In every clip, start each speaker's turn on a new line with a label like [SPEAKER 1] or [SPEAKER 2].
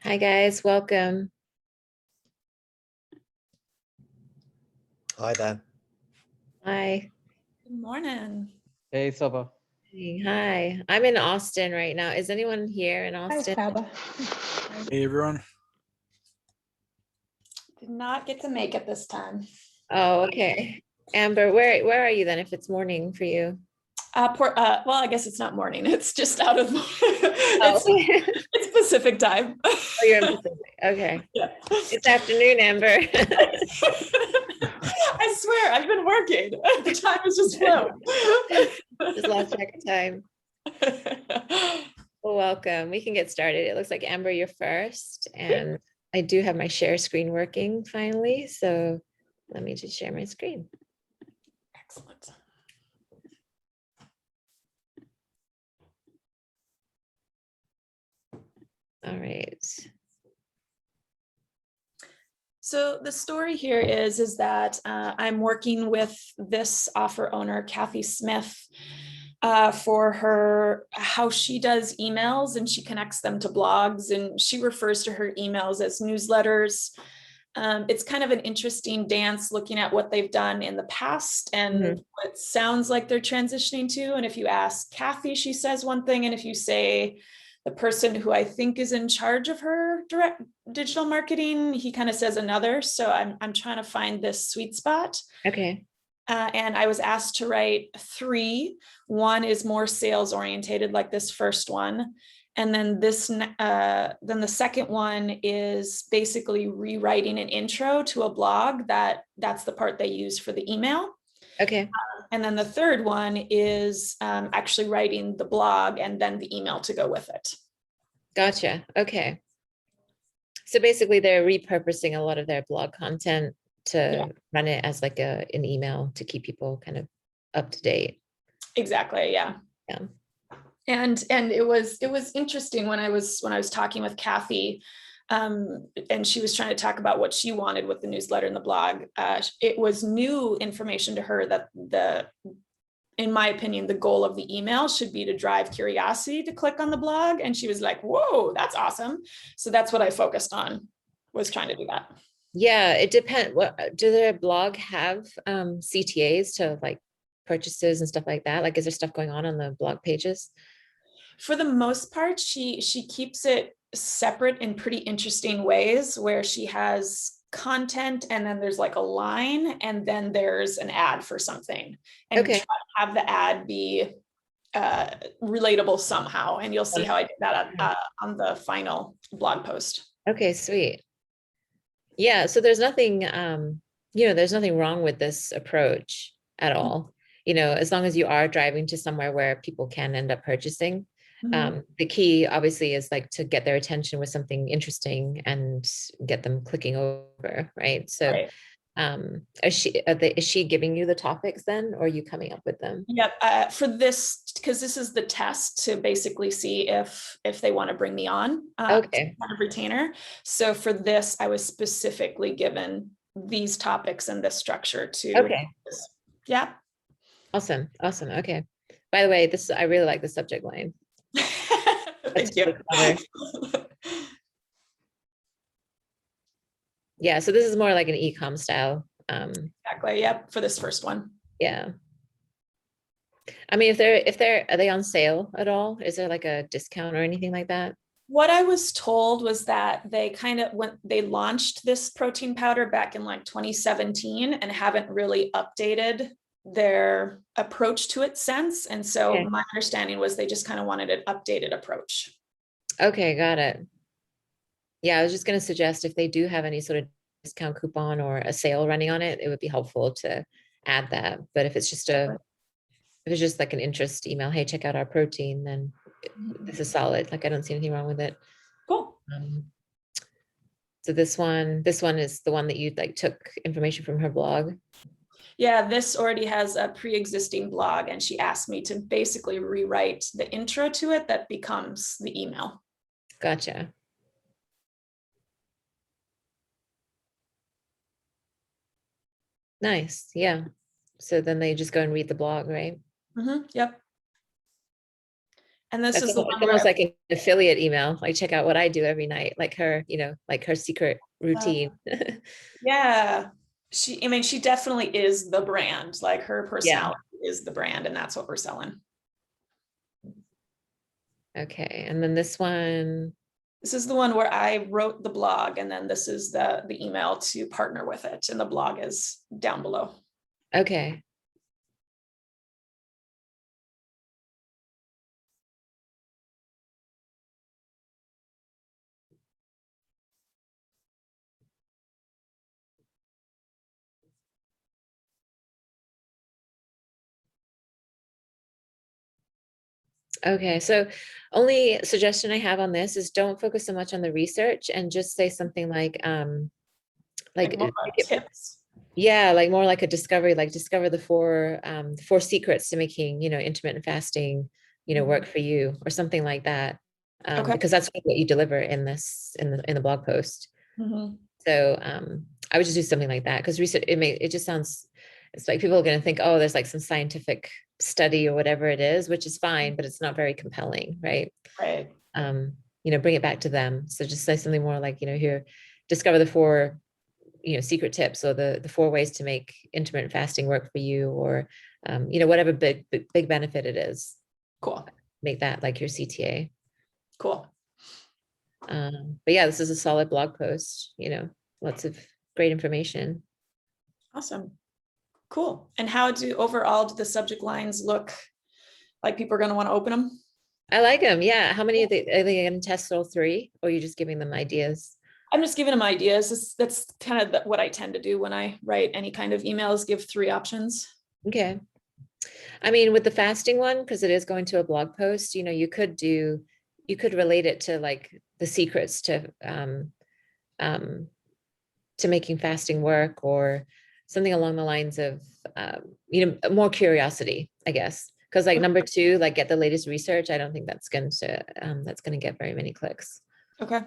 [SPEAKER 1] Hi guys, welcome.
[SPEAKER 2] Hi there.
[SPEAKER 1] Hi.
[SPEAKER 3] Good morning.
[SPEAKER 4] Hey, Sabah.
[SPEAKER 1] Hi. I'm in Austin right now. Is anyone here in Austin?
[SPEAKER 5] Hi, Sabah.
[SPEAKER 6] Hey everyone.
[SPEAKER 3] Did not get to make it this time.
[SPEAKER 1] Oh, okay. Amber, where are you then if it's morning for you?
[SPEAKER 3] Well, I guess it's not morning. It's just out of
[SPEAKER 1] Oh,
[SPEAKER 3] it's Pacific time.
[SPEAKER 1] oh, you're in Pacific. Okay.
[SPEAKER 3] Yeah.
[SPEAKER 1] It's afternoon, Amber.
[SPEAKER 3] I swear, I've been working. The time has just flown.
[SPEAKER 1] Just lost track of time. Well, welcome. We can get started. It looks like Amber, you're first, and I do have my share screen working finally. So let me just share my screen.
[SPEAKER 3] Excellent.
[SPEAKER 1] All right.
[SPEAKER 3] So the story here is that I'm working with this offer owner, Kathy Smith, for her, how she does emails and she connects them to blogs, and she refers to her emails as newsletters. It's kind of an interesting dance looking at what they've done in the past and what it sounds like they're transitioning to. And if you ask Kathy, she says one thing. And if you say the person who I think is in charge of her direct digital marketing, he kind of says another. So I'm trying to find this sweet spot.
[SPEAKER 1] Okay.
[SPEAKER 3] And I was asked to write 3. One is more sales orientated, like this first one. And then then the second one is basically rewriting an intro to a blog that's the part they use for the email.
[SPEAKER 1] Okay.
[SPEAKER 3] And then the third one is actually writing the blog and then the email to go with it.
[SPEAKER 1] Gotcha. Okay. So basically they're repurposing a lot of their blog content to run it as like an email to keep people kind of up to date.
[SPEAKER 3] Exactly. Yeah.
[SPEAKER 1] Yeah.
[SPEAKER 3] And it was interesting when I was talking with Kathy, and she was trying to talk about what she wanted with the newsletter and the blog. It was new information to her that in my opinion, the goal of the email should be to drive curiosity to click on the blog. And she was like, whoa, that's awesome. So that's what I focused on, was trying to do that.
[SPEAKER 1] Yeah, it depends. What do their blog have CTAs to like purchases and stuff like that? Like, is there stuff going on the blog pages?
[SPEAKER 3] For the most part, she keeps it separate in pretty interesting ways, where she has content and then there's like a line and then there's an ad for something, and
[SPEAKER 1] Okay.
[SPEAKER 3] try to have the ad be relatable somehow. And you'll see how I did that on the final blog post.
[SPEAKER 1] Okay, sweet. Yeah, so there's nothing, there's nothing wrong with this approach at all. As long as you are driving to somewhere where people can end up purchasing. The key obviously is like to get their attention with something interesting and get them clicking over, right? So
[SPEAKER 3] Right.
[SPEAKER 1] Is she giving you the topics then, or are you coming up with them?
[SPEAKER 3] Yep. For this, because this is the test to basically see if they want to bring me on
[SPEAKER 1] Okay.
[SPEAKER 3] kind of retainer. So for this, I was specifically given these topics and this structure to.
[SPEAKER 1] Okay.
[SPEAKER 3] Yeah.
[SPEAKER 1] Awesome. Okay. By the way, I really like the subject line.
[SPEAKER 3] Thank you.
[SPEAKER 1] Yeah, so this is more like an e-com style.
[SPEAKER 3] Exactly. Yep. For this first one.
[SPEAKER 1] Yeah. I mean, are they on sale at all? Is there like a discount or anything like that?
[SPEAKER 3] What I was told was that when they launched this protein powder back in like 2017 and haven't really updated their approach to it since. And so my understanding was they just kind of wanted an updated approach.
[SPEAKER 1] Okay, got it. Yeah, I was just going to suggest if they do have any sort of discount coupon or a sale running on it, it would be helpful to add that. But if it's just like an interest email, hey, check out our protein, then this is solid. Like, I don't see anything wrong with it.
[SPEAKER 3] Cool.
[SPEAKER 1] So this one is the one that you like took information from her blog.
[SPEAKER 3] Yeah, this already has a pre-existing blog, and she asked me to basically rewrite the intro to it that becomes the email.
[SPEAKER 1] Gotcha. Nice. Yeah. So then they just go and read the blog, right?
[SPEAKER 3] Yep. And this
[SPEAKER 1] That's
[SPEAKER 3] is the
[SPEAKER 1] it's
[SPEAKER 3] one where
[SPEAKER 1] almost like an affiliate email. Like check out what I do every night, like her, you know, like her secret routine.
[SPEAKER 3] yeah, I mean, she definitely is the brand. Like her
[SPEAKER 1] Yeah.
[SPEAKER 3] personality is the brand, and that's what we're selling.
[SPEAKER 1] Okay. And then this one.
[SPEAKER 3] This is the one where I wrote the blog, and then this is the email to partner with it, and the blog is down below.
[SPEAKER 1] Okay. Okay, so only suggestion I have on this is don't focus so much on the research and just say something like
[SPEAKER 3] more tips.
[SPEAKER 1] yeah, like more like a discovery, like discover the four secrets to making, you know, intermittent fasting, you know, work for you or something like that.
[SPEAKER 3] Okay.
[SPEAKER 1] Because that's what you deliver in the blog post. So I would just do something like that because research it just sounds, it's like people are going to think, oh, there's like some scientific study or whatever it is, which is fine, but it's not very compelling, right?
[SPEAKER 3] Right.
[SPEAKER 1] You know, bring it back to them. So just say something more like, you know, here, discover the four, you know, secret tips or the four ways to make intermittent fasting work for you, or you know, whatever big benefit it is.
[SPEAKER 3] Cool.
[SPEAKER 1] Make that like your CTA.
[SPEAKER 3] Cool.
[SPEAKER 1] But yeah, this is a solid blog post, you know, lots of great information.
[SPEAKER 3] Awesome. Cool. And how overall do the subject lines look like people are going to want to open them?
[SPEAKER 1] I like them. Yeah. How many are they going to test all three, or are you just giving them ideas?
[SPEAKER 3] I'm just giving them ideas. That's kind of what I tend to do when I write any kind of emails, give 3 options.
[SPEAKER 1] Okay. I mean, with the fasting one, because it is going to a blog post, you know, you could relate it to like the secrets to making fasting work, or something along the lines of, you know, more curiosity, I guess. Because like number 2, like get the latest research. I don't think that's going to get very many clicks.
[SPEAKER 3] Okay.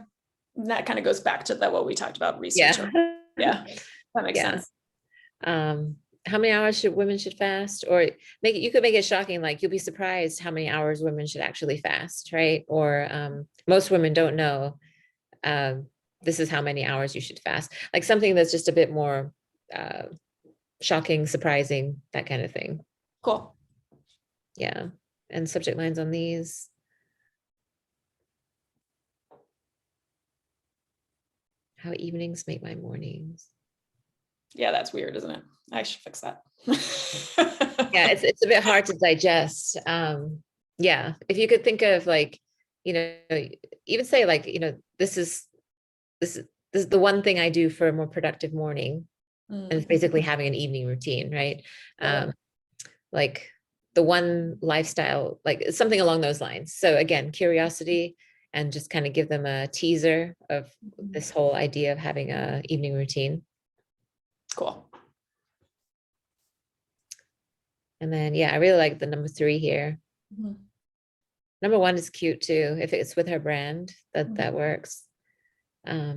[SPEAKER 3] And that kind of goes back to what we talked about research.
[SPEAKER 1] Yeah.
[SPEAKER 3] Yeah. That makes sense.
[SPEAKER 1] How many hours women should fast, or you could make it shocking, like you'll be surprised how many hours women should actually fast, right? Or most women don't know this is how many hours you should fast, like something that's just a bit more shocking, surprising, that kind of thing.
[SPEAKER 3] Cool.
[SPEAKER 1] Yeah. And subject lines on these. How evenings make my mornings.
[SPEAKER 3] Yeah, that's weird, isn't it? I should fix that.
[SPEAKER 1] Yeah, it's a bit hard to digest. Yeah, if you could think of like, you know, even say like, you know, this is the one thing I do for a more productive morning, and it's basically having an evening routine, right? Like the one lifestyle, like something along those lines. So again, curiosity, and just kind of give them a teaser of this whole idea of having a evening routine.
[SPEAKER 3] Cool.
[SPEAKER 1] And then, yeah, I really like the number 3 here. Number 1 is cute too. If it's with her brand, that works. I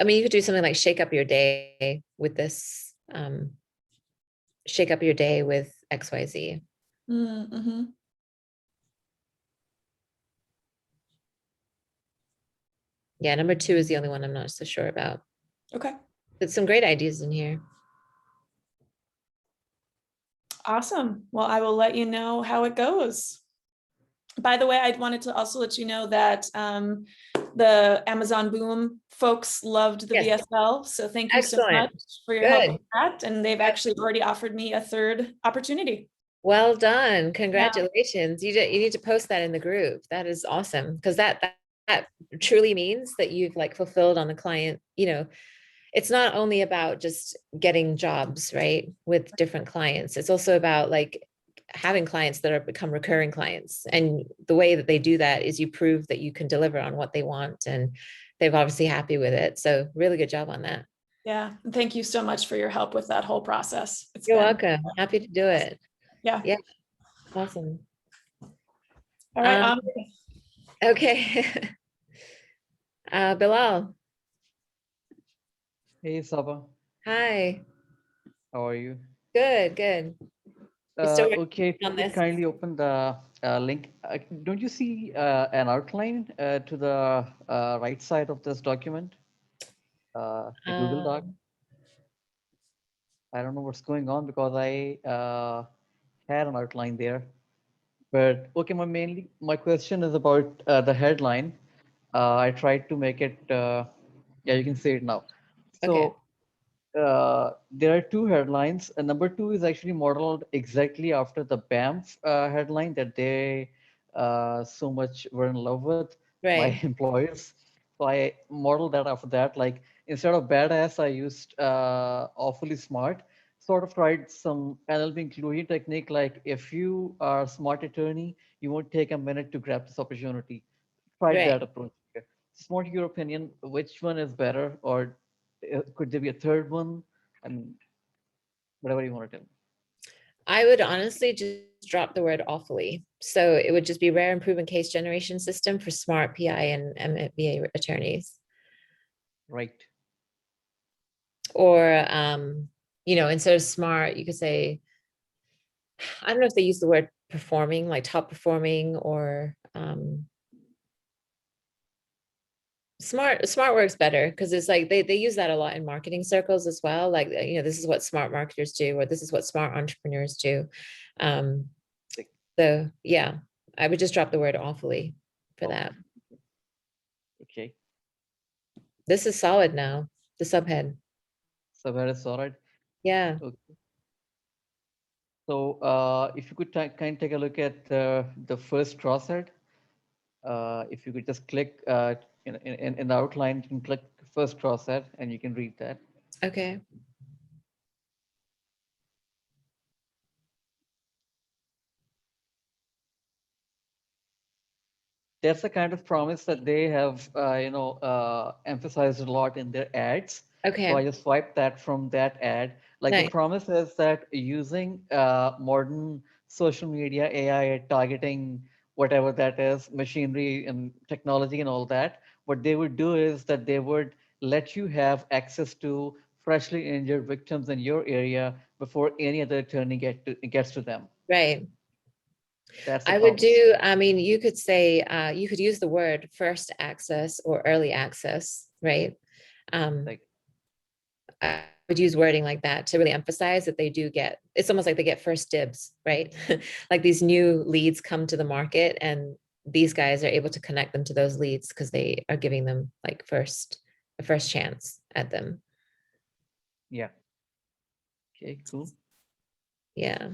[SPEAKER 1] mean, you could do something like shake up your day with this, shake up your day with XYZ. Yeah, number 2 is the only one I'm not so sure about.
[SPEAKER 3] Okay.
[SPEAKER 1] There's some great ideas in here.
[SPEAKER 3] Awesome. Well, I will let you know how it goes. By the way, I wanted to also let you know that the Amazon Boom folks loved the VSL. So thank you so much for your help with that. And they've actually already offered me a 3rd opportunity.
[SPEAKER 1] Well done. Congratulations. You need to post that in the group. That is awesome, because that truly means that you've like fulfilled on the client. You know, it's not only about just getting jobs, right, with different clients. It's also about like having clients that are become recurring clients. And the way that they do that is you prove that you can deliver on what they want, and they're obviously happy with it. So really good job on that.
[SPEAKER 3] Yeah. Thank you so much for your help with that whole process.
[SPEAKER 1] You're welcome. Happy to do it.
[SPEAKER 3] Yeah.
[SPEAKER 1] Yeah. Awesome.
[SPEAKER 3] All right.
[SPEAKER 1] Okay. Bilal.
[SPEAKER 4] Hey Sabah,
[SPEAKER 1] Hi.
[SPEAKER 4] how are you?
[SPEAKER 1] Good. We're still working
[SPEAKER 4] Okay, if you
[SPEAKER 1] on
[SPEAKER 4] could
[SPEAKER 1] this.
[SPEAKER 4] kindly open the link. Don't you see an outline to the right side of this document? The Google Doc?
[SPEAKER 1] Um,
[SPEAKER 4] I don't know what's going on because I had an outline there. But okay, my question is about the headline. I tried to make it, yeah, you can see it now.
[SPEAKER 1] okay,
[SPEAKER 4] So there are two headlines. Number two is actually modeled exactly after the BAMF headline that they so much were in love with, my
[SPEAKER 1] right,
[SPEAKER 4] employers. So I modeled that after that. Like instead of badass, I used awfully smart. Sort of tried some NLP inclusion technique. Like if you are a smart attorney, you won't take a minute to grab this opportunity. Tried
[SPEAKER 1] right.
[SPEAKER 4] that approach. Just want your opinion. Which one is better, or could there be a third one? I mean, whatever you want to tell me.
[SPEAKER 1] I would honestly just drop the word awfully. So it would just be rare and proven case generation system for smart PI and MBA attorneys.
[SPEAKER 4] Right.
[SPEAKER 1] Or, instead of smart, you could say, I don't know if they use the word performing, like top performing, or smart works better because it's like they use that a lot in marketing circles as well. Like, this is what smart marketers do, or this is what smart entrepreneurs do. Um,
[SPEAKER 4] Like,
[SPEAKER 1] so yeah, I would just drop the word awfully for
[SPEAKER 4] oh,
[SPEAKER 1] that.
[SPEAKER 4] okay.
[SPEAKER 1] This is solid now, the subhead.
[SPEAKER 4] So where is all right?
[SPEAKER 1] Yeah.
[SPEAKER 4] Okay. So if you could kind of take a look at the first crosshead, if you could just click in the outline, you can click first crosshead and you can read that.
[SPEAKER 1] Okay.
[SPEAKER 4] That's the kind of promise that they have, emphasized a lot in their ads. So I
[SPEAKER 1] Okay.
[SPEAKER 4] just swiped that from that ad. Like the
[SPEAKER 1] Nice.
[SPEAKER 4] promise is that using modern social media, AI, targeting, whatever that is, machinery and technology and all that, what they would do is that they would let you have access to freshly injured victims in your area before any other attorney gets to them.
[SPEAKER 1] Right.
[SPEAKER 4] That's the
[SPEAKER 1] I would
[SPEAKER 4] promise.
[SPEAKER 1] do, I mean, you could say, you could use the word first access or early access, right? Um,
[SPEAKER 4] Like,
[SPEAKER 1] I would use wording like that to really emphasize that they do get, it's almost like they get first dibs, right? Like these new leads come to the market and these guys are able to connect them to those leads because they are giving them like a first chance at them.
[SPEAKER 4] yeah. Okay, cool.
[SPEAKER 1] Yeah.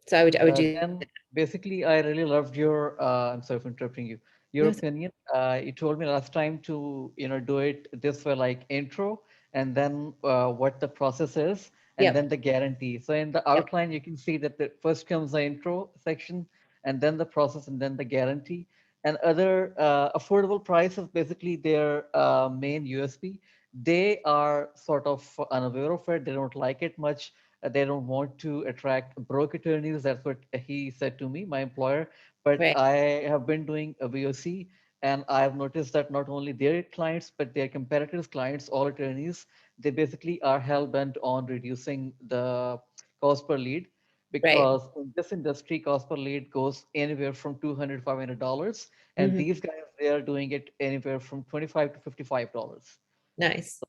[SPEAKER 1] So I would do,
[SPEAKER 4] Then basically, I really loved your. I'm sorry for interrupting you. Your
[SPEAKER 1] no,
[SPEAKER 4] opinion. You told me last time to do it this way, like intro, and then what the process is, and
[SPEAKER 1] yep,
[SPEAKER 4] then the guarantee. So in the
[SPEAKER 1] yep,
[SPEAKER 4] outline, you can see that the first comes the intro section, and then the process, and then the guarantee. And other affordable price is basically their main USP. They are sort of unaware of it. They don't like it much. They don't want to attract broke attorneys. That's what he said to me, my employer. But
[SPEAKER 1] right,
[SPEAKER 4] I have been doing a VOC, and I've noticed that not only their clients, but their competitors' clients, all attorneys, they basically are hell bent on reducing the cost per lead
[SPEAKER 1] right.
[SPEAKER 4] because in this industry, cost per lead goes anywhere from $200 to $500, and
[SPEAKER 1] Mhm.
[SPEAKER 4] these guys they are doing it anywhere from $25 to $55.
[SPEAKER 1] Nice.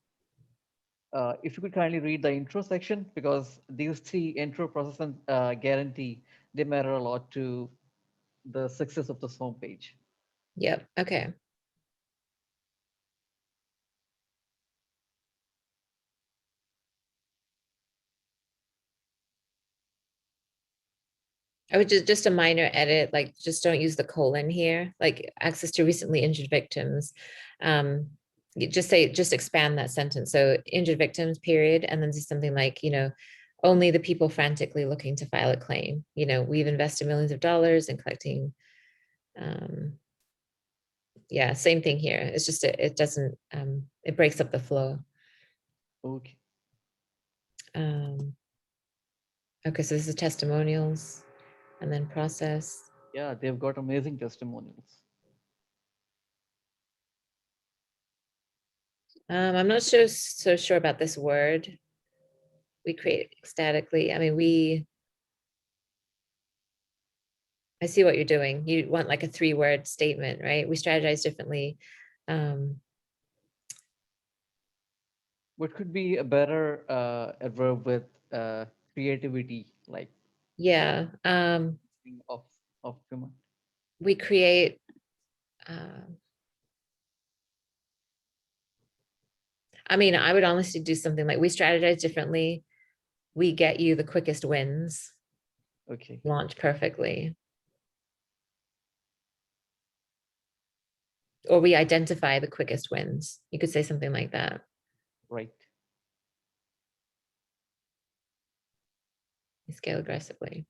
[SPEAKER 4] If you could kindly read the intro section, because these three intro, process, and guarantee, they matter a lot to the success of this homepage.
[SPEAKER 1] Yep. Okay. I would just a minor edit, like just don't use the colon here, like access to recently injured victims. You just expand that sentence. So injured victims, period, and then do something like, only the people frantically looking to file a claim. We've invested millions of dollars in collecting. Um, yeah, same thing here. It's just it doesn't it breaks up the flow.
[SPEAKER 4] Okay.
[SPEAKER 1] Um, okay, so this is testimonials and then process.
[SPEAKER 4] Yeah, they've got amazing testimonials.
[SPEAKER 1] I'm not so sure about this word. We create statically. I mean, I see what you're doing. You want like a 3-word statement, right? We strategize differently. Um,
[SPEAKER 4] What could be a better adverb with creativity, like
[SPEAKER 1] yeah.
[SPEAKER 4] of human?
[SPEAKER 1] We create, um, I mean, I would honestly do something like we strategize differently. We get you the quickest wins,
[SPEAKER 4] Okay,
[SPEAKER 1] launch perfectly. Or we identify the quickest wins. You could say something like that.
[SPEAKER 4] right.
[SPEAKER 1] We scale aggressively.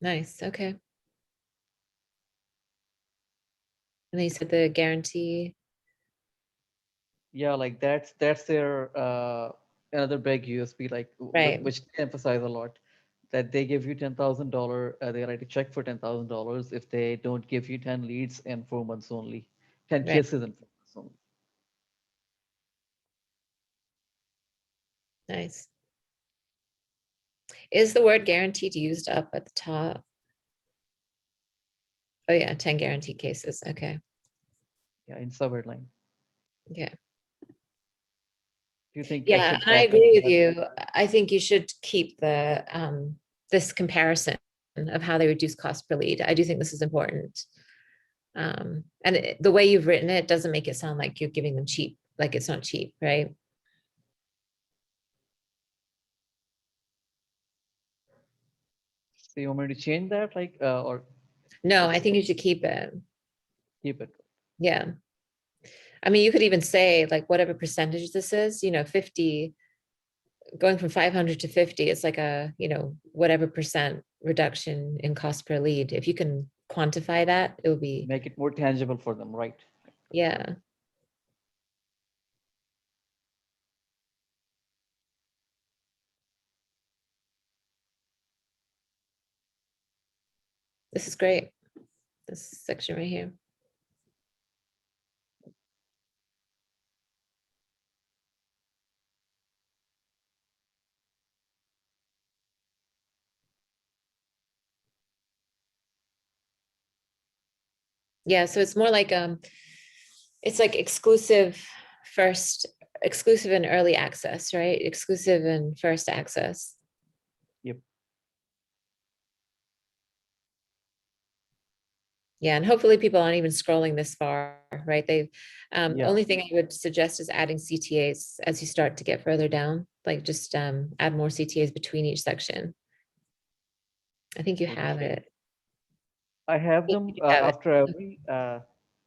[SPEAKER 1] Nice. Okay. And then you said the guarantee.
[SPEAKER 4] Yeah, like that's their another big USP, like
[SPEAKER 1] Right.
[SPEAKER 4] which they emphasize a lot, that they give you $10,000, they write a check for $10,000 if they don't give you 10 leads in 4 months only, 10
[SPEAKER 1] Right.
[SPEAKER 4] cases in 4 months only.
[SPEAKER 1] Nice. Is the word guaranteed used up at the top? Oh yeah, 10 guaranteed cases. Okay.
[SPEAKER 4] Yeah, in subheadline.
[SPEAKER 1] Yeah.
[SPEAKER 4] Do you think I
[SPEAKER 1] Yeah,
[SPEAKER 4] should
[SPEAKER 1] and I
[SPEAKER 4] add
[SPEAKER 1] agree with
[SPEAKER 4] that?
[SPEAKER 1] you. I think you should keep the this comparison of how they reduce cost per lead. I do think this is important. And the way you've written it doesn't make it sound like you're giving them cheap, like it's not cheap, right?
[SPEAKER 4] So you want me to change that, like, or
[SPEAKER 1] No, I
[SPEAKER 4] what's
[SPEAKER 1] think you should keep it.
[SPEAKER 4] keep it?
[SPEAKER 1] Yeah. I mean, you could even say like whatever percentage this is, 50, going from 500 to 50, it's like a, whatever percent reduction in cost per lead. If you can quantify that, it would be,
[SPEAKER 4] Make it more tangible for them, right?
[SPEAKER 1] yeah. This is great. This section right here. Yeah, so it's more like it's like exclusive and early access, right? Exclusive and first access.
[SPEAKER 4] Yep.
[SPEAKER 1] Yeah, and hopefully people aren't even scrolling this far, right? They
[SPEAKER 4] Yeah.
[SPEAKER 1] only thing I would suggest is adding CTAs as you start to get further down, like just add more CTAs between each section. I think you have
[SPEAKER 4] Okay.
[SPEAKER 1] it.
[SPEAKER 4] I have
[SPEAKER 1] I
[SPEAKER 4] them
[SPEAKER 1] think you have it.
[SPEAKER 4] after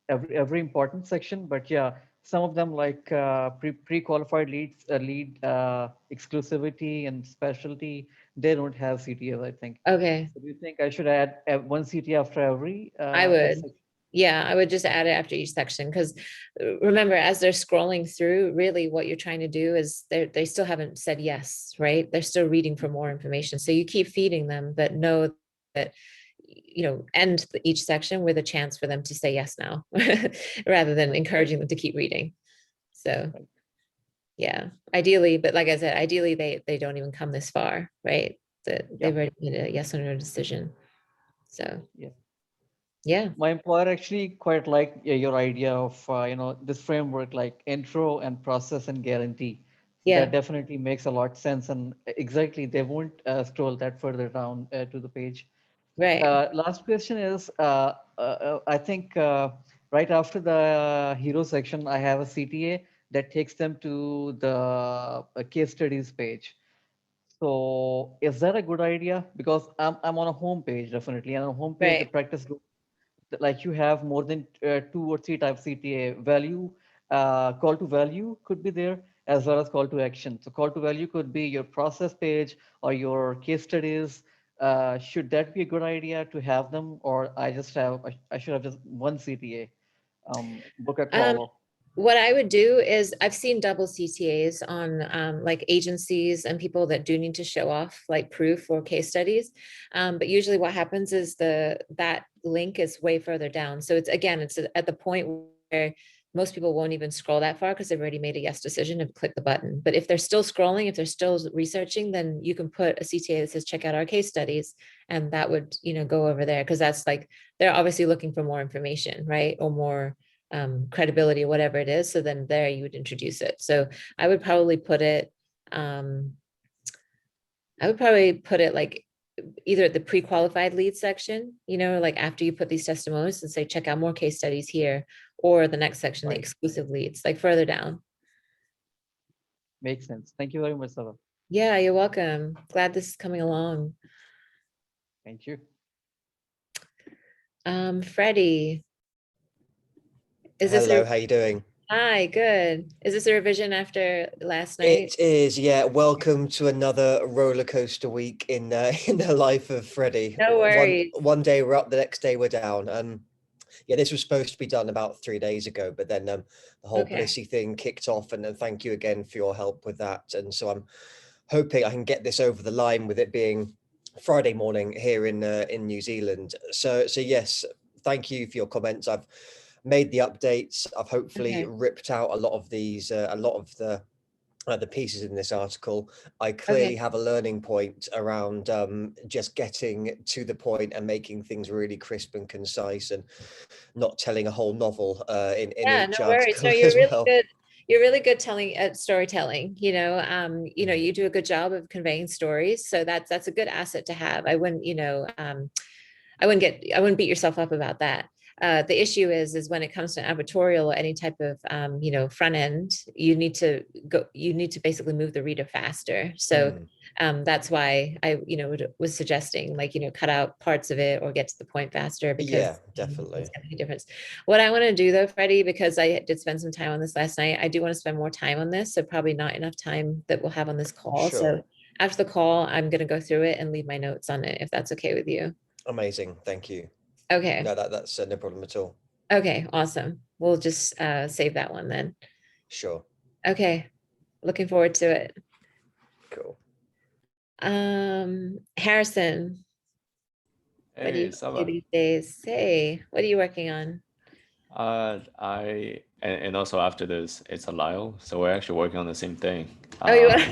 [SPEAKER 4] every important section, but yeah, some of them like pre-qualified leads, lead exclusivity and specialty, they don't have CTAs, I think.
[SPEAKER 1] Okay,
[SPEAKER 4] So do you think I should add one CTA after every
[SPEAKER 1] I would.
[SPEAKER 4] section?
[SPEAKER 1] Yeah, I would just add it after each section because remember, as they're scrolling through, really what you're trying to do is they still haven't said yes, right? They're still reading for more information. So you keep feeding them, but know that end each section with a chance for them to say yes now, rather than
[SPEAKER 4] Right.
[SPEAKER 1] encouraging them to keep reading. So
[SPEAKER 4] Right.
[SPEAKER 1] yeah, ideally, but like I said, ideally they don't even come this far, right? That
[SPEAKER 4] Yeah.
[SPEAKER 1] they've already made a yes or no decision. So
[SPEAKER 4] Yeah.
[SPEAKER 1] yeah,
[SPEAKER 4] My employer actually quite liked your idea of this framework, like intro and process and guarantee. So that
[SPEAKER 1] yeah,
[SPEAKER 4] definitely makes a lot sense, and exactly they won't scroll that further down to the page.
[SPEAKER 1] right,
[SPEAKER 4] Last question is, I think right after the hero section, I have a CTA that takes them to the case studies page. So is that a good idea? Because I'm on a home page definitely, and on a home page the
[SPEAKER 1] right.
[SPEAKER 4] practice group, like you have more than 2 or 3 types CTA value. Call to value could be there as well as call to action. So call to value could be your process page or your case studies. Should that be a good idea to have them, or I should have just one CTA, book a
[SPEAKER 1] Um,
[SPEAKER 4] call?
[SPEAKER 1] what I would do is I've seen double CTAs on like agencies and people that do need to show off like proof or case studies. But usually what happens is that link is way further down. So it's at the point where most people won't even scroll that far because they've already made a yes decision and click the button. But if they're still scrolling, if they're still researching, then you can put a CTA that says, check out our case studies. And that would, go over there, because that's like, they're obviously looking for more information, right? Or more credibility or whatever it is. So then there you would introduce it. So I would probably put it, like either at the pre-qualified lead section, like after you put these testimonials and say, check out more case studies here, or the next section, the
[SPEAKER 2] Right.
[SPEAKER 1] exclusive leads, like further down.
[SPEAKER 4] Makes sense. Thank you very much, Sabah.
[SPEAKER 1] Yeah, you're welcome. Glad this is coming along.
[SPEAKER 4] Thank you.
[SPEAKER 1] Freddie, is this
[SPEAKER 2] Hello,
[SPEAKER 1] a,
[SPEAKER 2] how you doing?
[SPEAKER 1] hi, good. Is this a revision after last night?
[SPEAKER 2] It is, yeah. Welcome to another roller coaster week in in the life of Freddie.
[SPEAKER 1] No worries.
[SPEAKER 2] One day we're up, the next day we're down. Yeah, this was supposed to be done about 3 days ago, but then the whole
[SPEAKER 1] Okay.
[SPEAKER 2] Blissy thing kicked off, and then thank you again for your help with that. And so I'm hoping I can get this over the line with it being Friday morning here in New Zealand. So yes, thank you for your comments. I've made the updates. I've hopefully
[SPEAKER 1] Okay.
[SPEAKER 2] ripped out a lot of these, a lot of the pieces in this article. I
[SPEAKER 1] Okay.
[SPEAKER 2] clearly have a learning point around just getting to the point and making things really crisp and concise, and not telling a whole novel in
[SPEAKER 1] Yeah,
[SPEAKER 2] each
[SPEAKER 1] no worries.
[SPEAKER 2] article
[SPEAKER 1] No,
[SPEAKER 2] as well.
[SPEAKER 1] You're really good telling storytelling, you do a good job of conveying stories. So that's a good asset to have. I wouldn't, I wouldn't beat yourself up about that. The issue is when it comes to advertorial or any type of front end, you need to basically move the reader faster. So that's why I was suggesting, like, cut out parts of it or get to the point faster, because
[SPEAKER 2] Yeah, definitely.
[SPEAKER 1] it's gonna make a difference. What I want to do though, Freddie, because I did spend some time on this last night, I do want to spend more time on this. So probably not enough time that we'll have on this call.
[SPEAKER 2] Sure.
[SPEAKER 1] So after the call, I'm going to go through it and leave my notes on it, if that's okay with you.
[SPEAKER 2] Amazing. Thank you.
[SPEAKER 1] Okay.
[SPEAKER 2] No, that's no problem at all.
[SPEAKER 1] Okay, awesome. We'll just save that one then.
[SPEAKER 2] Sure.
[SPEAKER 1] Okay, looking forward to it.
[SPEAKER 2] Cool.
[SPEAKER 1] Harrison, what do
[SPEAKER 5] Hey,
[SPEAKER 1] you do
[SPEAKER 5] Sabah.
[SPEAKER 1] these days? Hey, what are you working on?
[SPEAKER 5] And also after this, it's a Lyle, so we're actually working on the same thing.
[SPEAKER 1] Oh, you
[SPEAKER 5] Um,
[SPEAKER 1] are?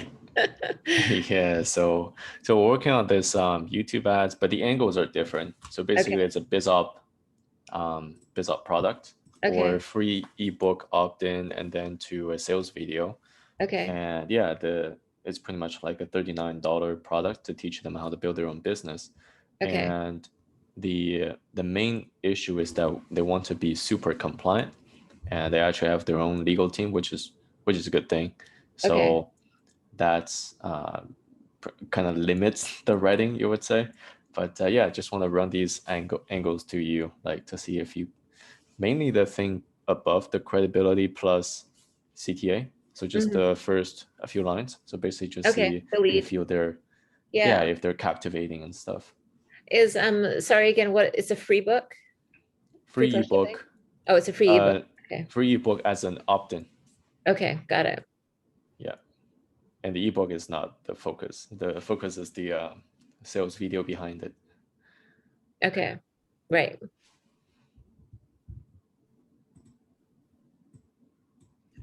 [SPEAKER 5] yeah, so we're working on this YouTube ads, but the angles are different. So basically,
[SPEAKER 1] Okay.
[SPEAKER 5] it's a BizOp product
[SPEAKER 1] Okay.
[SPEAKER 5] or free ebook opt-in, and then to a sales video.
[SPEAKER 1] Okay.
[SPEAKER 5] And yeah, it's pretty much like a $39 product to teach them how to build their own business.
[SPEAKER 1] Okay.
[SPEAKER 5] And the main issue is that they want to be super compliant, and they actually have their own legal team, which is a good thing. So
[SPEAKER 1] Okay.
[SPEAKER 5] that's kind of limits the writing, you would say. But yeah, I just want to run these angles to you, like to see if you, mainly the thing above the credibility plus CTA. So just the first a few lines. So basically just
[SPEAKER 1] Okay,
[SPEAKER 5] see
[SPEAKER 1] the lead.
[SPEAKER 5] if you they're
[SPEAKER 1] Yeah.
[SPEAKER 5] if they're captivating and stuff.
[SPEAKER 1] Is sorry again, what, it's a free book?
[SPEAKER 5] Free
[SPEAKER 1] plus shipping?
[SPEAKER 5] ebook.
[SPEAKER 1] Oh, it's a free ebook. Okay.
[SPEAKER 5] Free ebook as an opt-in.
[SPEAKER 1] Okay, got it.
[SPEAKER 5] Yeah. And the ebook is not the focus. The focus is the sales video behind it.
[SPEAKER 1] Okay, right.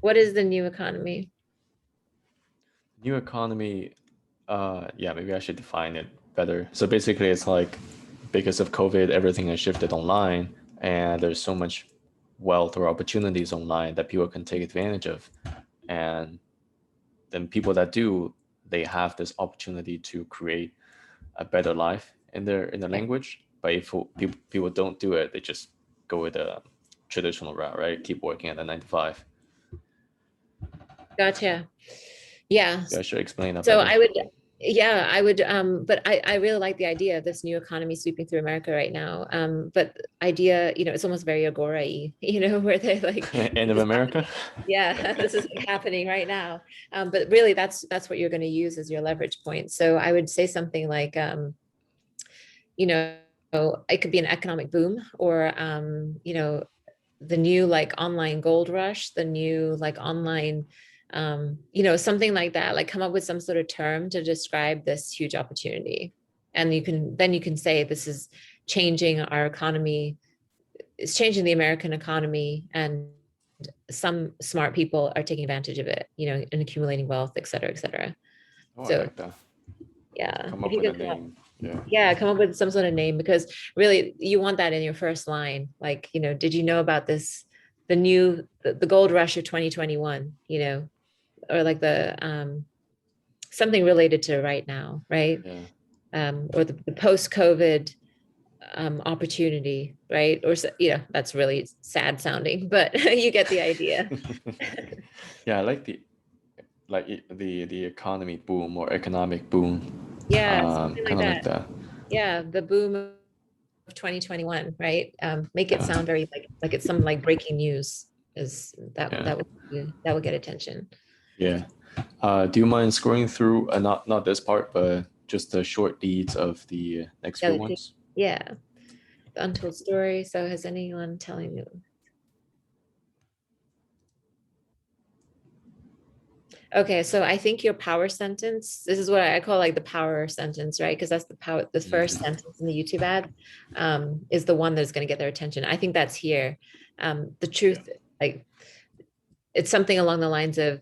[SPEAKER 1] What is the new economy?
[SPEAKER 5] New economy, yeah, maybe I should define it better. So basically it's like, because of COVID, everything has shifted online, and there's so much wealth or opportunities online that people can take advantage of. And then people that do, they have this opportunity to create a better life in their language. But if people don't do it, they just go with a traditional route, right? Keep working at a 9 to 5.
[SPEAKER 1] Gotcha. Yeah.
[SPEAKER 5] I should explain that
[SPEAKER 1] So
[SPEAKER 5] better.
[SPEAKER 1] I would, but I really like the idea of this new economy sweeping through America right now. But idea, it's almost very Agora-y, where they're like,
[SPEAKER 5] End of America.
[SPEAKER 1] yeah, this is happening right now. But really that's what you're going to use as your leverage point. So I would say something like, it could be an economic boom, or, the new like online gold rush, the new like online, something like that, like come up with some sort of term to describe this huge opportunity. And you can say this is changing our economy, it's changing the American economy, and some smart people are taking advantage of it, you know, and accumulating wealth, et cetera, et cetera.
[SPEAKER 5] Oh, I
[SPEAKER 1] So
[SPEAKER 5] like that.
[SPEAKER 1] yeah,
[SPEAKER 5] Come
[SPEAKER 1] if
[SPEAKER 5] up
[SPEAKER 1] you
[SPEAKER 5] with a
[SPEAKER 1] could come up,
[SPEAKER 5] name. Yeah.
[SPEAKER 1] yeah, come up with some sort of name, because really you want that in your first line. Like, you know, did you know about this, the gold rush of 2021, you know, or like the something related to right now, right?
[SPEAKER 5] Yeah.
[SPEAKER 1] Or the post-COVID opportunity, right? Or you know, that's really sad sounding, but you get the idea.
[SPEAKER 5] Yeah, I like the economy boom or economic boom.
[SPEAKER 1] Yeah, something like
[SPEAKER 5] Kind of like
[SPEAKER 1] that.
[SPEAKER 5] that.
[SPEAKER 1] Yeah, the boom of 2021, right? Make it
[SPEAKER 5] Yeah.
[SPEAKER 1] sound very like it's some like breaking news. Is that
[SPEAKER 5] Yeah.
[SPEAKER 1] that would get attention.
[SPEAKER 5] Yeah. Do you mind scrolling through, not this part, but just the short deeds of the next
[SPEAKER 1] The
[SPEAKER 5] few
[SPEAKER 1] other two,
[SPEAKER 5] ones?
[SPEAKER 1] yeah, the untold story. So has anyone telling you? Okay, so I think your power sentence, this is what I call like the power sentence, right? Because that's the first sentence in the YouTube ad, is the one that's going to get their attention. I think that's here. The truth, like it's something along the lines of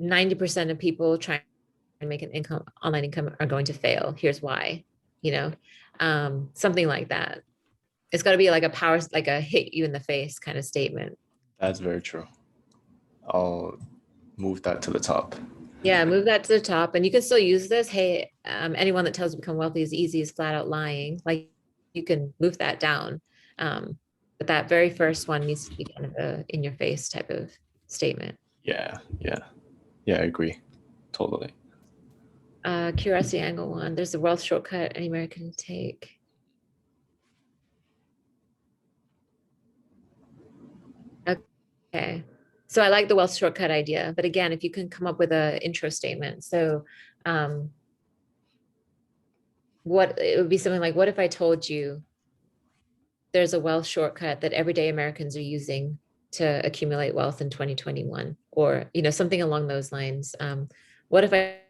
[SPEAKER 1] 90% of people trying to make an online income are going to fail. Here's why, you know, something like that. It's got to be like a power, like a hit you in the face kind of statement.
[SPEAKER 5] That's very true. I'll move that to the top.
[SPEAKER 1] Yeah, move that to the top, and you can still use this. Hey, anyone that tells you to become wealthy is easy is flat out lying. Like you can move that down, but that very first one needs to be kind of a in your face type of statement.
[SPEAKER 5] Yeah. Yeah. Yeah, I agree. Totally.
[SPEAKER 1] Curiosity angle one. There's the wealth shortcut any American can take. Okay. So I like the wealth shortcut idea, but again, if you can come up with an intro statement. So what it would be something like, what if I told you there's a wealth shortcut that everyday Americans are using to accumulate wealth in 2021, or, you know, something along those lines. What if I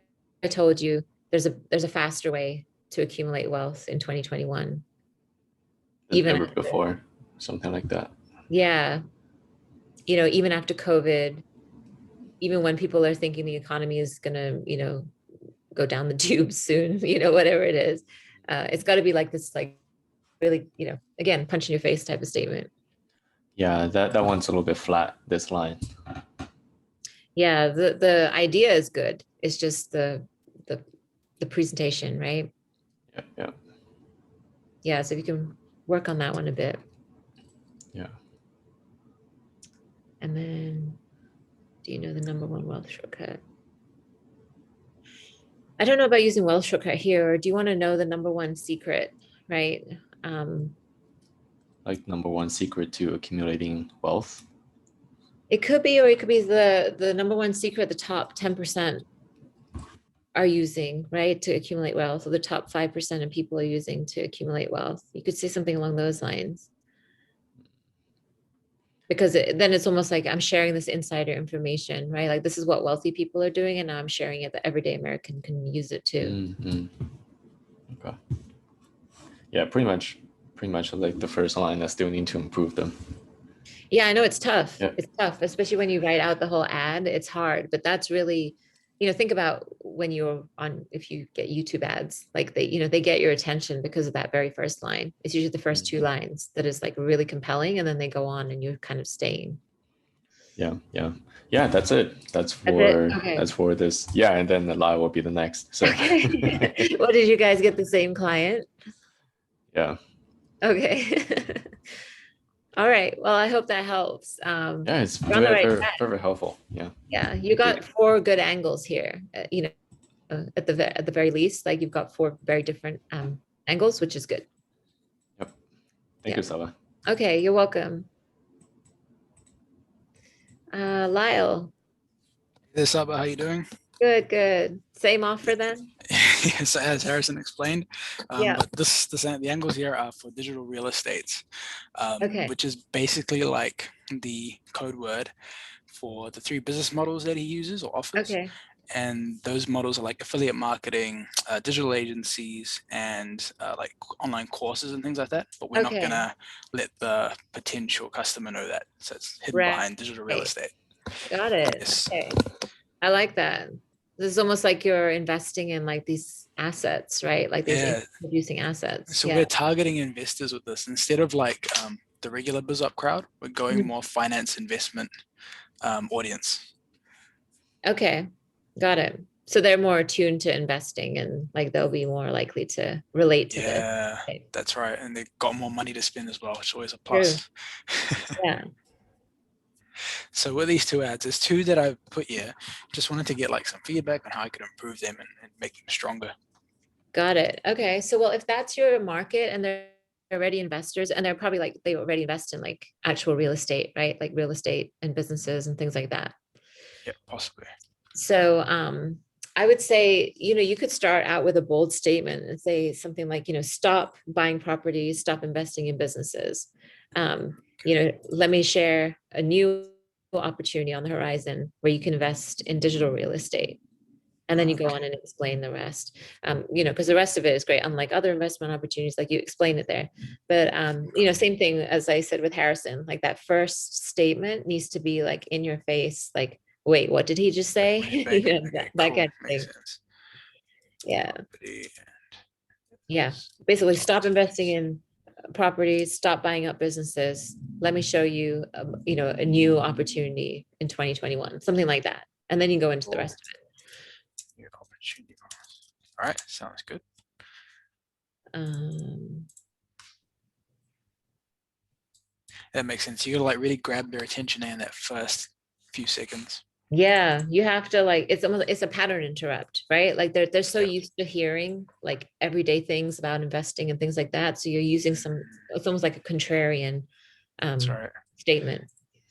[SPEAKER 1] told you there's a faster way to accumulate wealth in 2021?
[SPEAKER 5] Than
[SPEAKER 1] Even
[SPEAKER 5] ever
[SPEAKER 1] after,
[SPEAKER 5] before. Something like that.
[SPEAKER 1] yeah, you know, even after COVID, even when people are thinking the economy is gonna, you know, go down the tube soon, you know, whatever it is, it's got to be like this, like really, you know, again, punch in your face type of statement.
[SPEAKER 5] Yeah, that one's a little bit flat, this line.
[SPEAKER 1] Yeah, the idea is good. It's just the presentation, right?
[SPEAKER 5] Yeah, yeah.
[SPEAKER 1] Yeah, so if you can work on that one a bit.
[SPEAKER 5] Yeah.
[SPEAKER 1] And then, do you know the number one wealth shortcut? I don't know about using wealth shortcut here, or do you want to know the number one secret, right?
[SPEAKER 5] Like number one secret to accumulating wealth.
[SPEAKER 1] It could be, or it could be the number one secret the top 10% are using, right, to accumulate wealth, or the top 5% of people are using to accumulate wealth. You could say something along those lines. Because then it's almost like I'm sharing this insider information, right? Like this is what wealthy people are doing, and now I'm sharing it that everyday American can use it too.
[SPEAKER 5] Okay. Yeah, pretty much like the first line. I still need to improve them.
[SPEAKER 1] Yeah, I know it's tough.
[SPEAKER 5] Yeah.
[SPEAKER 1] It's tough, especially when you write out the whole ad. It's hard, but that's really, you know, think about when you're on, if you get YouTube ads, like they, you know, they get your attention because of that very first line. It's usually the first two lines that is like really compelling, and then they go on and you're kind of staying.
[SPEAKER 5] Yeah, yeah, yeah. That's it. That's for
[SPEAKER 1] Okay.
[SPEAKER 5] that's for this. Yeah, and then the lie will be the next. So.
[SPEAKER 1] Okay. Well, did you guys get the same client?
[SPEAKER 5] Yeah.
[SPEAKER 1] Okay. All right. Well, I hope that helps.
[SPEAKER 5] Yeah, it's
[SPEAKER 1] You're on the
[SPEAKER 5] very,
[SPEAKER 1] right
[SPEAKER 5] very,
[SPEAKER 1] track.
[SPEAKER 5] very helpful. Yeah.
[SPEAKER 1] Yeah, you got 4 good angles here. You know, at the very least, like you've got 4 very different angles, which is good.
[SPEAKER 5] Yep. Thank you, Sabah.
[SPEAKER 1] Okay, you're welcome. Lyle.
[SPEAKER 6] Hey, Sabah, how you doing?
[SPEAKER 1] Good, good. Same offer then?
[SPEAKER 6] Yes, as Harrison explained.
[SPEAKER 1] Yeah.
[SPEAKER 6] But the angles here are for digital real estate,
[SPEAKER 1] Okay.
[SPEAKER 6] which is basically like the code word for the 3 business models that he uses or offers.
[SPEAKER 1] Okay.
[SPEAKER 6] and those models are like affiliate marketing, digital agencies, and like online courses and things like that. But we're not
[SPEAKER 1] Okay.
[SPEAKER 6] gonna let the potential customer know that. So it's hidden
[SPEAKER 1] Right.
[SPEAKER 6] behind digital real estate.
[SPEAKER 1] Got it.
[SPEAKER 6] Yes.
[SPEAKER 1] Okay. I like that. This is almost like you're investing in like these assets, right? Like these
[SPEAKER 6] Yeah.
[SPEAKER 1] producing assets.
[SPEAKER 6] So
[SPEAKER 1] Yeah.
[SPEAKER 6] we're targeting investors with this instead of like the regular BizUp crowd. We're going
[SPEAKER 1] Mhm.
[SPEAKER 6] more finance investment audience.
[SPEAKER 1] Okay. Got it. So they're more attuned to investing and like they'll be more likely to relate to this.
[SPEAKER 6] Yeah,
[SPEAKER 1] Okay.
[SPEAKER 6] that's right. And they've got more money to spend as well, which is always a
[SPEAKER 1] True.
[SPEAKER 6] plus.
[SPEAKER 1] Yeah.
[SPEAKER 6] So with these two ads, there's two that I put here. Just wanted to get like some feedback on how I could improve them and make them stronger.
[SPEAKER 1] Got it. Okay. So, well, if that's your market and they're already investors and they're probably like, they already invest in like actual real estate, right? Like real estate and businesses and things like that.
[SPEAKER 6] Yeah, possibly.
[SPEAKER 1] So, I would say, you could start out with a bold statement and say something like, stop buying properties, stop investing in businesses. Let me share a new opportunity on the horizon where you can invest in digital real estate. And then you go on and explain the rest, because the rest of it is great. Unlike other investment opportunities, like you explain it there. But, same thing as I said with Harrison, like that first statement needs to be like in your face, like, wait, what did he just say?
[SPEAKER 6] Okay,
[SPEAKER 1] That
[SPEAKER 6] cool.
[SPEAKER 1] kind of
[SPEAKER 6] Makes
[SPEAKER 1] thing.
[SPEAKER 6] sense.
[SPEAKER 1] Yeah.
[SPEAKER 6] Property
[SPEAKER 1] Yeah. Basically, stop investing in properties, stop buying up businesses. Let me show you, a new opportunity in 2021, something like that. And then you go into the rest of it.
[SPEAKER 6] new opportunity. All right, sounds good. That makes sense. You gotta like really grab their attention in that first few seconds.
[SPEAKER 1] Yeah, you have to like it's a pattern interrupt, right? Like they're so
[SPEAKER 6] Yep.
[SPEAKER 1] used to hearing like everyday things about investing and things like that. So you're using it's almost like a contrarian
[SPEAKER 6] That's right.
[SPEAKER 1] statement.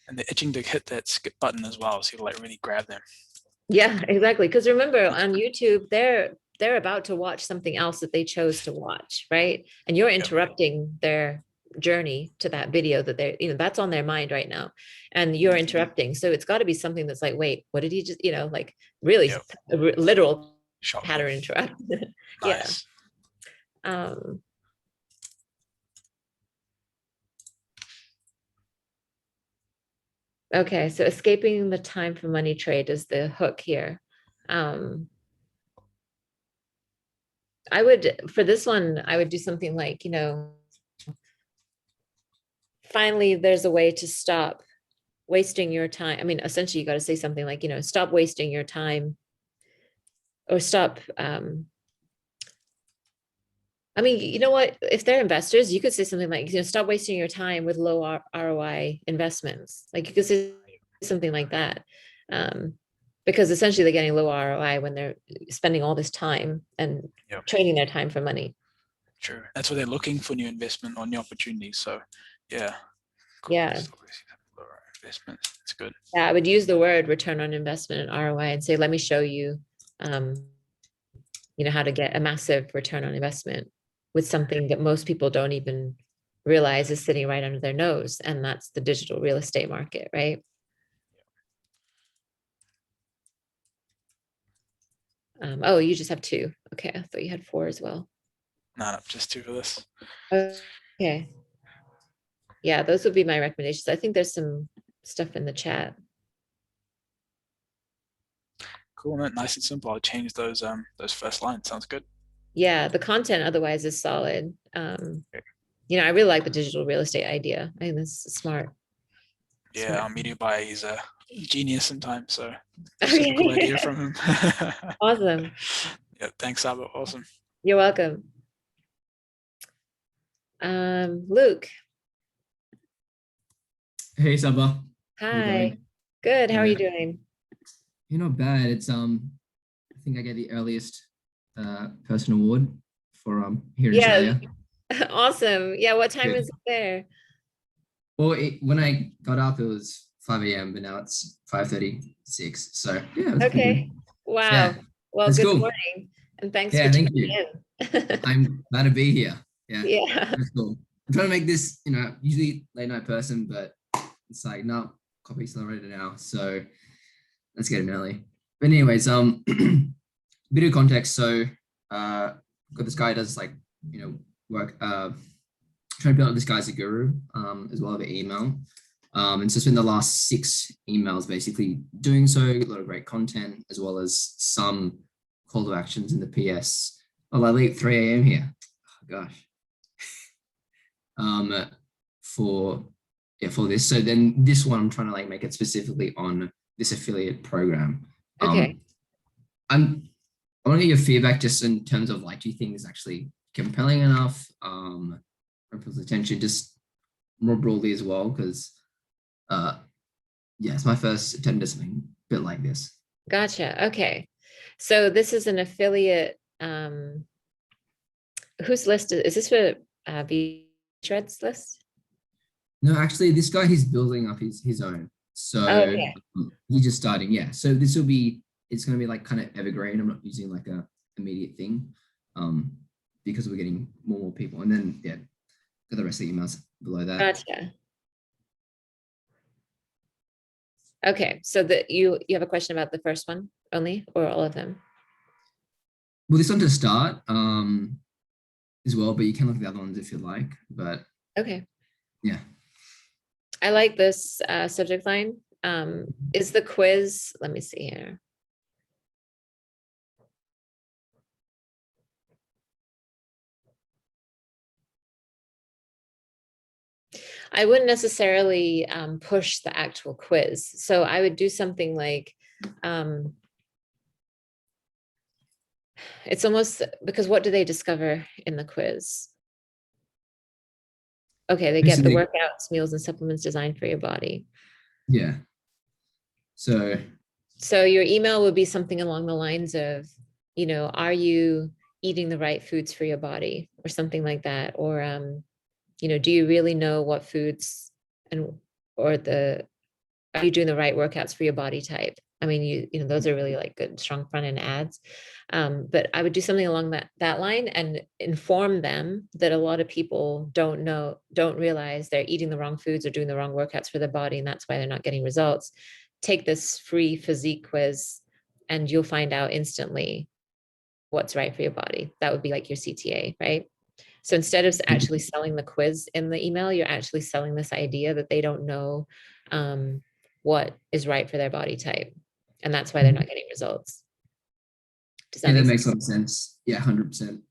[SPEAKER 6] And they're itching to hit that skip button as well. So you gotta like really grab them.
[SPEAKER 1] Yeah, exactly. Because remember on YouTube, they're about to watch something else that they chose to watch, right? And you're interrupting their journey to that video that they're, that's on their mind right now. And you're interrupting. So it's got to be something that's like, wait, what did he just, like really
[SPEAKER 6] Yep.
[SPEAKER 1] a literal
[SPEAKER 6] Shot
[SPEAKER 1] pattern interrupt. Yeah.
[SPEAKER 6] Nice.
[SPEAKER 1] Okay, so escaping the time for money trade is the hook here. For this one, I would do something like, finally, there's a way to stop wasting your time. I mean, essentially, you got to say something like, stop wasting your time or stop. I mean, you know what? If they're investors, you could say something like, stop wasting your time with low ROI investments. Like you could say something like that. Because essentially they're getting low ROI when they're spending all this time and trading their time for money.
[SPEAKER 6] True. That's what they're looking for, new investment or new opportunities. So yeah. Cool.
[SPEAKER 1] Yeah.
[SPEAKER 6] Investment. It's good.
[SPEAKER 1] Yeah, I would use the word return on investment and ROI and say, let me show you, how to get a massive return on investment with something that most people don't even realize is sitting right under their nose. And that's the digital real estate market, right? Oh, you just have 2. Okay, I thought you had 4 as well.
[SPEAKER 6] No, just 2 for this.
[SPEAKER 1] Okay. Yeah, those would be my recommendations. I think there's some stuff in the chat.
[SPEAKER 6] Cool, man. Nice and simple. I'll change those first lines. Sounds good.
[SPEAKER 1] Yeah, the content otherwise is solid. I really like the digital real estate idea. I think this is smart.
[SPEAKER 6] Yeah, our media buyer is a genius sometimes, so it's a cool idea from him.
[SPEAKER 1] Awesome.
[SPEAKER 6] Yeah, thanks, Sabah. Awesome.
[SPEAKER 1] You're welcome. Luke.
[SPEAKER 7] Hey, Sabah.
[SPEAKER 1] Hi. Good. How are you doing?
[SPEAKER 7] You're not bad. It's I think I get the earliest person award for here in Australia.
[SPEAKER 1] Awesome. Yeah, what time is it there?
[SPEAKER 7] Well, when I got up, it was 5 a.m., but now it's 5:36. So yeah.
[SPEAKER 1] Okay. Wow. Yeah. Well, good morning, and thanks for
[SPEAKER 7] thank
[SPEAKER 1] tuning
[SPEAKER 7] you.
[SPEAKER 1] in.
[SPEAKER 7] I'm glad to be here. Yeah.
[SPEAKER 1] Yeah.
[SPEAKER 7] That's cool. I'm trying to make this, usually late night person, but it's like, no, copy accelerator now. So let's get in early. But anyways, bit of context. So, got this guy does like, work, trying to build up this guy as a guru, as well as an email. And so spend the last 6 emails basically doing so, a lot of great content, as well as some call to actions in the PS. Oh, I leave 3 a.m. here. Oh, gosh. For this. So then this one, I'm trying to like make it specifically on this affiliate program.
[SPEAKER 1] Okay.
[SPEAKER 7] I want to get your feedback just in terms of like, do you think it's actually compelling enough? For people's attention, just more broadly as well, because yeah, it's my first attempt at something a bit like this.
[SPEAKER 1] Gotcha. Okay. So this is an affiliate. Whose list is this for? V-Threads list?
[SPEAKER 7] No, actually, this guy, he's building up his own. So
[SPEAKER 1] Okay.
[SPEAKER 7] he's just starting. Yeah. So this will be, it's going to be like kind of evergreen. I'm not using like a immediate thing, because we're getting more people. And then yeah, got the rest of the emails below that.
[SPEAKER 1] Gotcha. Okay, so you have a question about the first one only, or all of them?
[SPEAKER 7] Well, this one to start as well, but you can look at the other ones if you like. But
[SPEAKER 1] Okay,
[SPEAKER 7] yeah,
[SPEAKER 1] I like this subject line. Is the quiz, let me see here. I wouldn't necessarily push the actual quiz. So I would do something like, it's almost, because what do they discover in the quiz? Okay, they get the
[SPEAKER 7] Basically-
[SPEAKER 1] workouts, meals, and supplements designed for your body.
[SPEAKER 7] yeah.
[SPEAKER 1] So your email would be something along the lines of, are you eating the right foods for your body, or something like that? Or, do you really know what foods are you doing the right workouts for your body type? I mean, those are really like good, strong front end ads. But I would do something along that line and inform them that a lot of people don't realize they're eating the wrong foods or doing the wrong workouts for their body, and that's why they're not getting results. Take this free physique quiz and you'll find out instantly what's right for your body. That would be like your CTA, right? So instead of actually selling the quiz in the email, you're actually selling this idea that they don't know what is right for their body type. And that's why they're not getting results. Does that
[SPEAKER 7] Yeah,
[SPEAKER 1] make
[SPEAKER 7] that makes a
[SPEAKER 1] sense?
[SPEAKER 7] lot of sense. Yeah, 100%.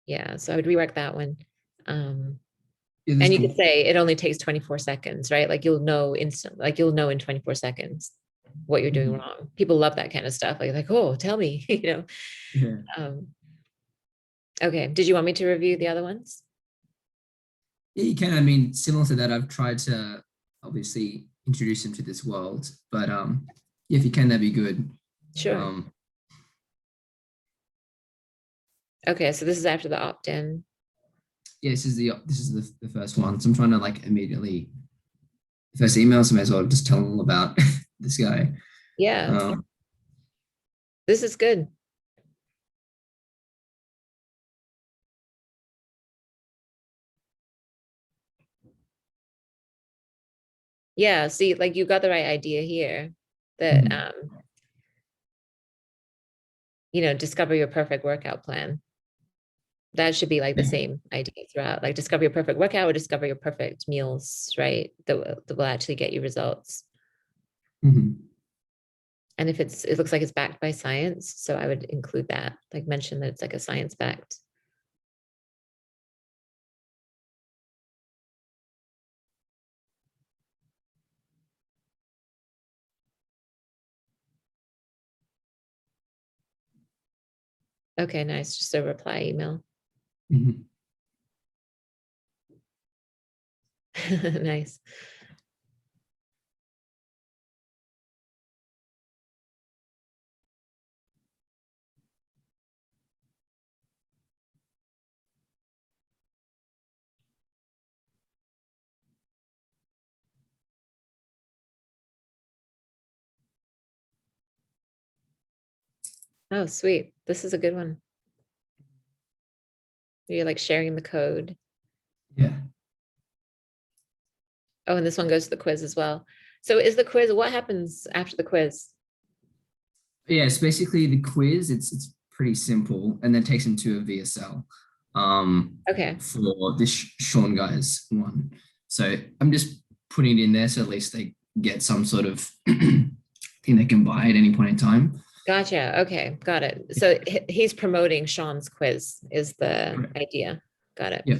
[SPEAKER 1] Yeah, so I would rework that one.
[SPEAKER 7] Yeah,
[SPEAKER 1] And
[SPEAKER 7] that's
[SPEAKER 1] you
[SPEAKER 7] cool.
[SPEAKER 1] could say it only takes 24 seconds, right? Like you'll know instantly, like you'll know in 24 seconds what you're doing wrong. People love that kind of stuff. Like, oh, tell me,
[SPEAKER 7] Yeah.
[SPEAKER 1] Okay, did you want me to review the other ones?
[SPEAKER 7] Yeah, you can. I mean, similar to that, I've tried to obviously introduce him to this world, but yeah, if you can, that'd be good.
[SPEAKER 1] Sure. Okay, so this is after the opt-in.
[SPEAKER 7] Yeah, this is the first one. So I'm trying to like immediately, first email, so I may as well just tell them all about this guy.
[SPEAKER 1] Yeah, this is good. Yeah, see, like you got the right idea here that, discover your perfect workout plan. That should be like the same idea throughout, like discover your perfect workout or discover your perfect meals, right? That will actually get you results. And if it looks like it's backed by science, so I would include that, like mention that it's like a science backed. Okay, nice. Just a reply email. Nice. Oh, sweet. This is a good one. You're like sharing the code.
[SPEAKER 7] Yeah.
[SPEAKER 1] Oh, and this one goes to the quiz as well. So is the quiz, what happens after the quiz?
[SPEAKER 7] Yeah, it's basically the quiz. It's pretty simple, and then takes them to a VSL.
[SPEAKER 1] Okay,
[SPEAKER 7] For this Sean guy's one. So I'm just putting it in there so at least they get some sort of thing they can buy at any point in time.
[SPEAKER 1] gotcha. Okay, got it. So he's promoting Sean's quiz is the
[SPEAKER 7] Correct.
[SPEAKER 1] idea. Got it.
[SPEAKER 7] Yeah.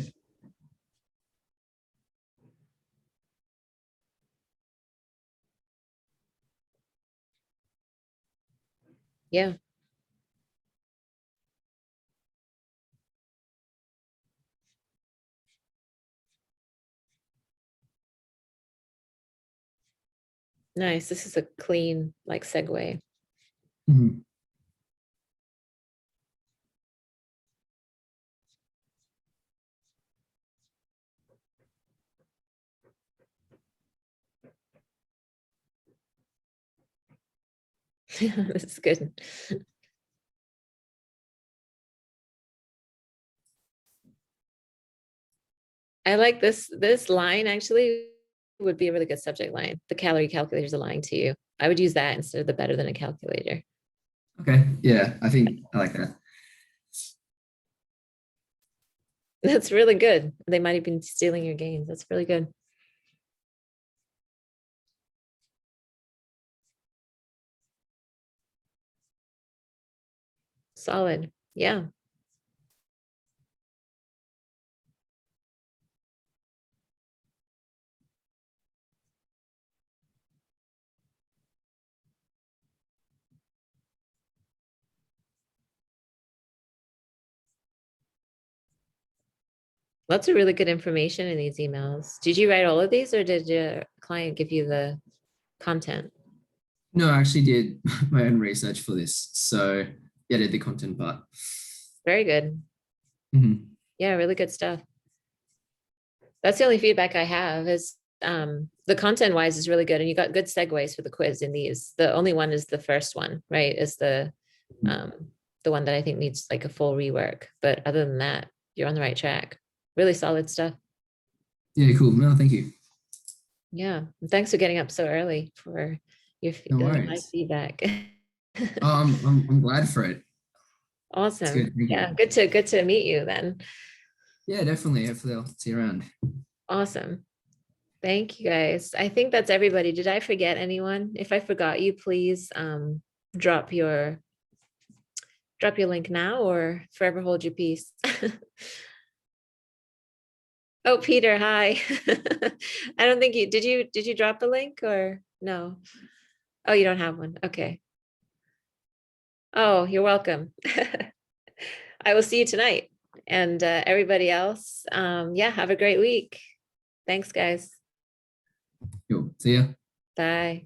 [SPEAKER 1] Yeah. Nice. This is a clean like segue.
[SPEAKER 7] Mhm.
[SPEAKER 1] This is good. I like this line actually would be a really good subject line. The calorie calculator is lying to you. I would use that instead of the better than a calculator.
[SPEAKER 7] Okay. Yeah, I think I like that.
[SPEAKER 1] That's really good. They might have been stealing your gains. That's really good. Solid. Yeah. Lots of really good information in these emails. Did you write all of these or did your client give you the content?
[SPEAKER 7] No, I actually did my own research for this. So yeah, I did the content part.
[SPEAKER 1] Very good.
[SPEAKER 7] Mhm.
[SPEAKER 1] Yeah, really good stuff. That's the only feedback I have is the content wise is really good. And you got good segues for the quiz in these. The only one is the first one, right? Is the one that I think needs like a full rework. But other than that, you're on the right track. Really solid stuff.
[SPEAKER 7] Yeah, cool. No, thank you.
[SPEAKER 1] Yeah. And thanks for getting up so early for your
[SPEAKER 7] No
[SPEAKER 1] nice
[SPEAKER 7] worries.
[SPEAKER 1] feedback.
[SPEAKER 7] I'm glad for it. It's
[SPEAKER 1] Awesome.
[SPEAKER 7] good. Thank
[SPEAKER 1] Yeah,
[SPEAKER 7] you.
[SPEAKER 1] good to meet you then.
[SPEAKER 7] Yeah, definitely. Hopefully I'll see you around.
[SPEAKER 1] Awesome. Thank you guys. I think that's everybody. Did I forget anyone? If I forgot you, please drop your link now or forever hold your peace. Oh, Peter, hi. I don't think you did you drop a link or no? Oh, you don't have one. Okay. Oh, you're welcome. I will see you tonight. And everybody else, yeah, have a great week. Thanks, guys.
[SPEAKER 7] Cool. See ya.
[SPEAKER 1] Bye.